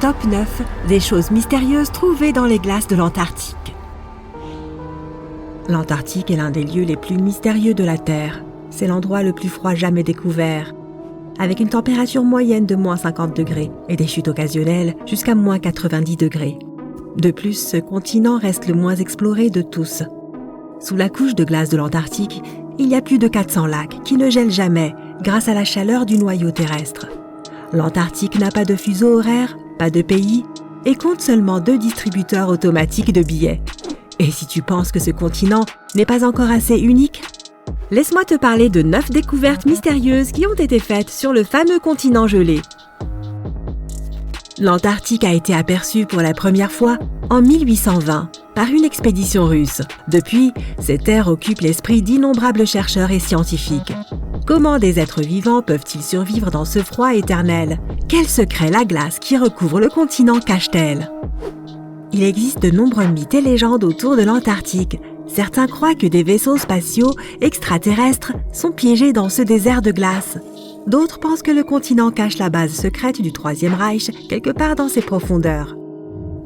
Top 9 des choses mystérieuses trouvées dans les glaces de l'Antarctique. L'Antarctique est l'un des lieux les plus mystérieux de la Terre. C'est l'endroit le plus froid jamais découvert, avec une température moyenne de moins 50 degrés et des chutes occasionnelles jusqu'à moins 90 degrés. De plus, ce continent reste le moins exploré de tous. Sous la couche de glace de l'Antarctique, il y a plus de 400 lacs qui ne gèlent jamais grâce à la chaleur du noyau terrestre. L'Antarctique n'a pas de fuseau horaire, pas de pays et compte seulement 2 distributeurs automatiques de billets. Et si tu penses que ce continent n'est pas encore assez unique, laisse-moi te parler de 9 découvertes mystérieuses qui ont été faites sur le fameux continent gelé. L'Antarctique a été aperçue pour la première fois en 1820 par une expédition russe. Depuis, cette terre occupe l'esprit d'innombrables chercheurs et scientifiques. Comment des êtres vivants peuvent-ils survivre dans ce froid éternel? Quel secret la glace qui recouvre le continent cache-t-elle? Il existe de nombreux mythes et légendes autour de l'Antarctique. Certains croient que des vaisseaux spatiaux extraterrestres sont piégés dans ce désert de glace. D'autres pensent que le continent cache la base secrète du Troisième Reich quelque part dans ses profondeurs.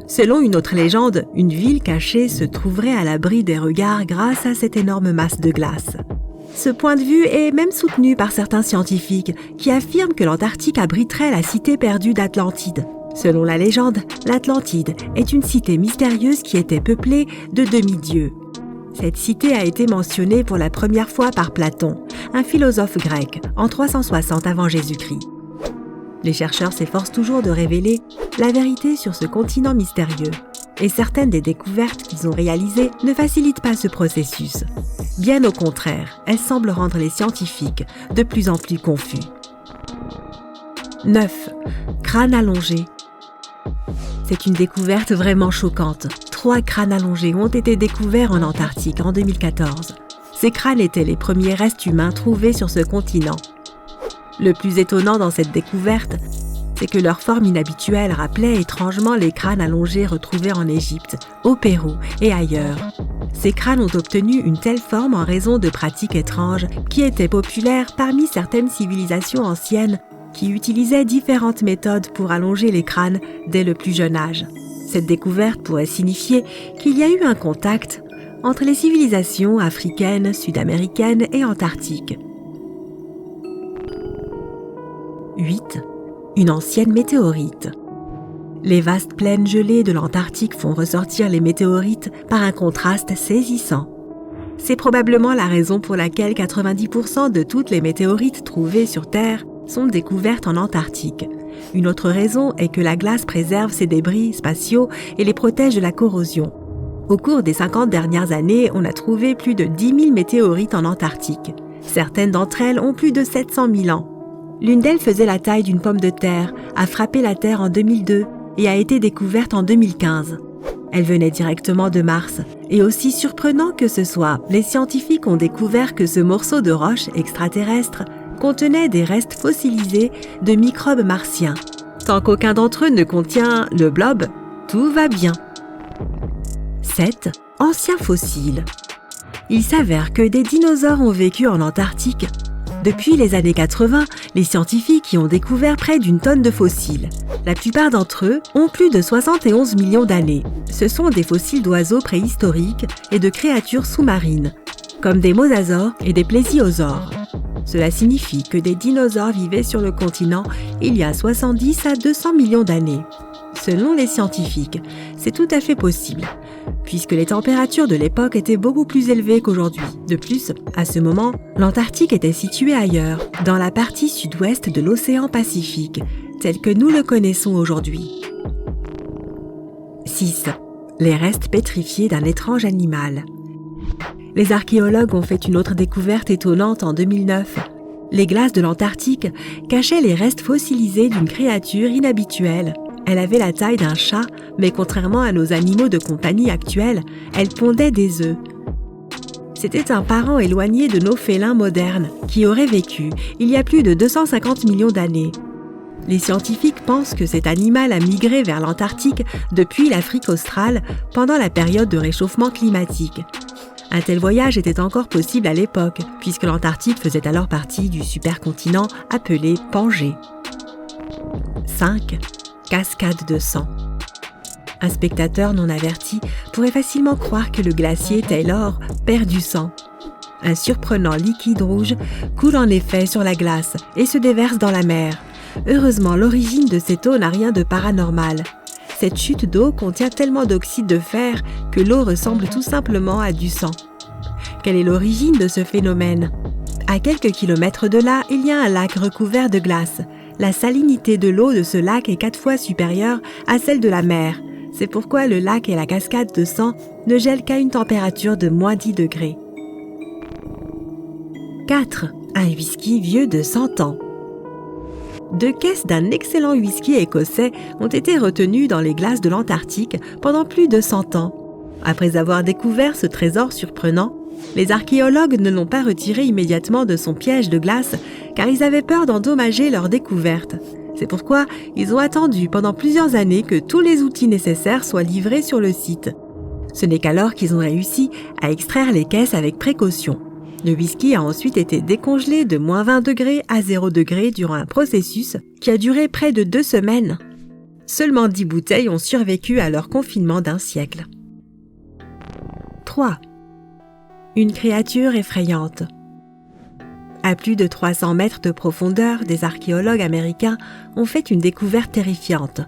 Selon une autre légende, une ville cachée se trouverait à l'abri des regards grâce à cette énorme masse de glace. Ce point de vue est même soutenu par certains scientifiques qui affirment que l'Antarctique abriterait la cité perdue d'Atlantide. Selon la légende, l'Atlantide est une cité mystérieuse qui était peuplée de demi-dieux. Cette cité a été mentionnée pour la première fois par Platon, un philosophe grec, en 360 avant Jésus-Christ. Les chercheurs s'efforcent toujours de révéler la vérité sur ce continent mystérieux, et certaines des découvertes qu'ils ont réalisées ne facilitent pas ce processus. Bien au contraire, elles semblent rendre les scientifiques de plus en plus confus. 9. Crâne allongé. C'est une découverte vraiment choquante. 3 crânes allongés ont été découverts en Antarctique en 2014. Ces crânes étaient les premiers restes humains trouvés sur ce continent. Le plus étonnant dans cette découverte, c'est que leur forme inhabituelle rappelait étrangement les crânes allongés retrouvés en Égypte, au Pérou et ailleurs. Ces crânes ont obtenu une telle forme en raison de pratiques étranges qui étaient populaires parmi certaines civilisations anciennes qui utilisaient différentes méthodes pour allonger les crânes dès le plus jeune âge. Cette découverte pourrait signifier qu'il y a eu un contact entre les civilisations africaines, sud-américaines et antarctiques. 8. Une ancienne météorite. Les vastes plaines gelées de l'Antarctique font ressortir les météorites par un contraste saisissant. C'est probablement la raison pour laquelle 90% de toutes les météorites trouvées sur Terre sont découvertes en Antarctique. Une autre raison est que la glace préserve ces débris spatiaux et les protège de la corrosion. Au cours des 50 dernières années, on a trouvé plus de 10 000 météorites en Antarctique. Certaines d'entre elles ont plus de 700 000 ans. L'une d'elles faisait la taille d'une pomme de terre, a frappé la Terre en 2002 et a été découverte en 2015. Elle venait directement de Mars. Et aussi surprenant que ce soit, les scientifiques ont découvert que ce morceau de roche extraterrestre contenait des restes fossilisés de microbes martiens. Tant qu'aucun d'entre eux ne contient le blob, tout va bien. 7. Anciens fossiles. Il s'avère que des dinosaures ont vécu en Antarctique. Depuis les années 80, les scientifiques y ont découvert près d'une tonne de fossiles. La plupart d'entre eux ont plus de 71 millions d'années. Ce sont des fossiles d'oiseaux préhistoriques et de créatures sous-marines, comme des mosasaures et des plésiosaures. Cela signifie que des dinosaures vivaient sur le continent il y a 70 à 200 millions d'années. Selon les scientifiques, c'est tout à fait possible, puisque les températures de l'époque étaient beaucoup plus élevées qu'aujourd'hui. De plus, à ce moment, l'Antarctique était située ailleurs, dans la partie sud-ouest de l'océan Pacifique, tel que nous le connaissons aujourd'hui. 6. Les restes pétrifiés d'un étrange animal. Les archéologues ont fait une autre découverte étonnante en 2009. Les glaces de l'Antarctique cachaient les restes fossilisés d'une créature inhabituelle. Elle avait la taille d'un chat, mais contrairement à nos animaux de compagnie actuels, elle pondait des œufs. C'était un parent éloigné de nos félins modernes, qui aurait vécu il y a plus de 250 millions d'années. Les scientifiques pensent que cet animal a migré vers l'Antarctique depuis l'Afrique australe pendant la période de réchauffement climatique. Un tel voyage était encore possible à l'époque, puisque l'Antarctique faisait alors partie du supercontinent appelé Pangée. 5. cascade de sang. Un spectateur non averti pourrait facilement croire que le glacier Taylor perd du sang. Un surprenant liquide rouge coule en effet sur la glace et se déverse dans la mer. Heureusement, l'origine de cette eau n'a rien de paranormal. Cette chute d'eau contient tellement d'oxyde de fer que l'eau ressemble tout simplement à du sang. Quelle est l'origine de ce phénomène ? À quelques kilomètres de là, il y a un lac recouvert de glace. La salinité de l'eau de ce lac est 4 fois supérieure à celle de la mer. C'est pourquoi le lac et la cascade de sang ne gèlent qu'à une température de moins 10 degrés. 4. Un whisky vieux de 100 ans. 2 caisses d'un excellent whisky écossais ont été retenues dans les glaces de l'Antarctique pendant plus de 100 ans. Après avoir découvert ce trésor surprenant, les archéologues ne l'ont pas retiré immédiatement de son piège de glace car ils avaient peur d'endommager leur découverte. C'est pourquoi ils ont attendu pendant plusieurs années que tous les outils nécessaires soient livrés sur le site. Ce n'est qu'alors qu'ils ont réussi à extraire les caisses avec précaution. Le whisky a ensuite été décongelé de moins 20 degrés à 0 degrés durant un processus qui a duré près de 2 semaines. Seulement 10 bouteilles ont survécu à leur confinement d'1 siècle. 3. Une créature effrayante. À plus de 300 mètres de profondeur, des archéologues américains ont fait une découverte terrifiante.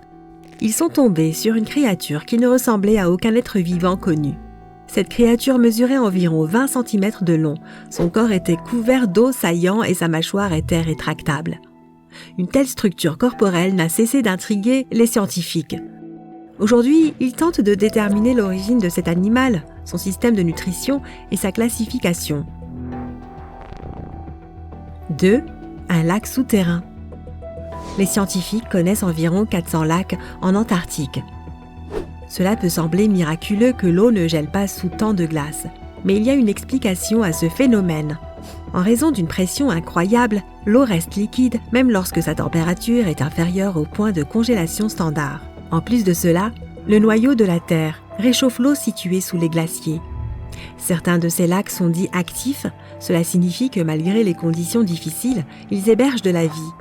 Ils sont tombés sur une créature qui ne ressemblait à aucun être vivant connu. Cette créature mesurait environ 20 cm de long, son corps était couvert d'os saillants et sa mâchoire était rétractable. Une telle structure corporelle n'a cessé d'intriguer les scientifiques. Aujourd'hui, ils tentent de déterminer l'origine de cet animal, son système de nutrition et sa classification. 2. Un lac souterrain. Les scientifiques connaissent environ 400 lacs en Antarctique. Cela peut sembler miraculeux que l'eau ne gèle pas sous tant de glace, mais il y a une explication à ce phénomène. En raison d'une pression incroyable, l'eau reste liquide même lorsque sa température est inférieure au point de congélation standard. En plus de cela, le noyau de la Terre réchauffe l'eau située sous les glaciers. Certains de ces lacs sont dits actifs, cela signifie que malgré les conditions difficiles, ils hébergent de la vie.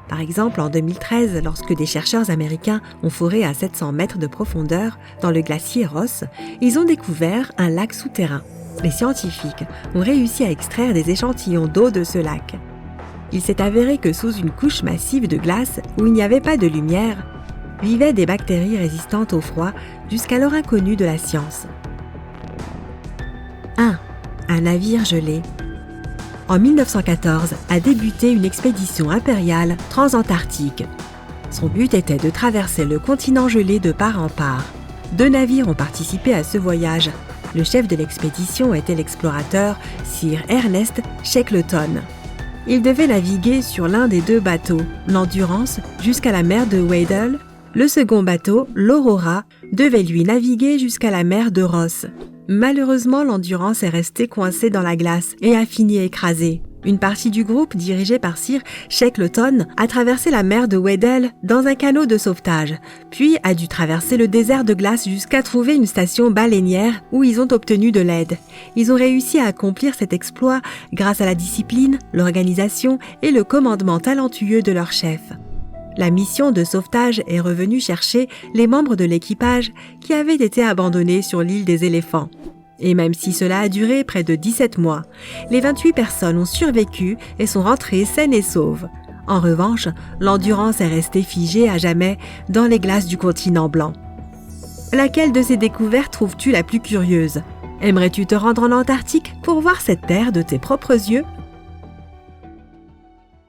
Par exemple, en 2013, lorsque des chercheurs américains ont foré à 700 mètres de profondeur dans le glacier Ross, ils ont découvert un lac souterrain. Les scientifiques ont réussi à extraire des échantillons d'eau de ce lac. Il s'est avéré que sous une couche massive de glace, où il n'y avait pas de lumière, vivaient des bactéries résistantes au froid, jusqu'alors inconnues de la science. 1. Un navire gelé. En 1914 a débuté une expédition impériale transantarctique. Son but était de traverser le continent gelé de part en part. 2 navires ont participé à ce voyage. Le chef de l'expédition était l'explorateur Sir Ernest Shackleton. Il devait naviguer sur l'un des 2 bateaux, l'Endurance, jusqu'à la mer de Weddell. Le second bateau, l'Aurora, devait lui naviguer jusqu'à la mer de Ross. Malheureusement, l'Endurance est restée coincée dans la glace et a fini écrasée. Une partie du groupe, dirigée par Sir Shackleton, a traversé la mer de Weddell dans un canot de sauvetage, puis a dû traverser le désert de glace jusqu'à trouver une station baleinière où ils ont obtenu de l'aide. Ils ont réussi à accomplir cet exploit grâce à la discipline, l'organisation et le commandement talentueux de leur chef. La mission de sauvetage est revenue chercher les membres de l'équipage qui avaient été abandonnés sur l'île des éléphants. Et même si cela a duré près de 17 mois, les 28 personnes ont survécu et sont rentrées saines et sauves. En revanche, l'Endurance est restée figée à jamais dans les glaces du continent blanc. Laquelle de ces découvertes trouves-tu la plus curieuse ? Aimerais-tu te rendre en Antarctique pour voir cette terre de tes propres yeux ?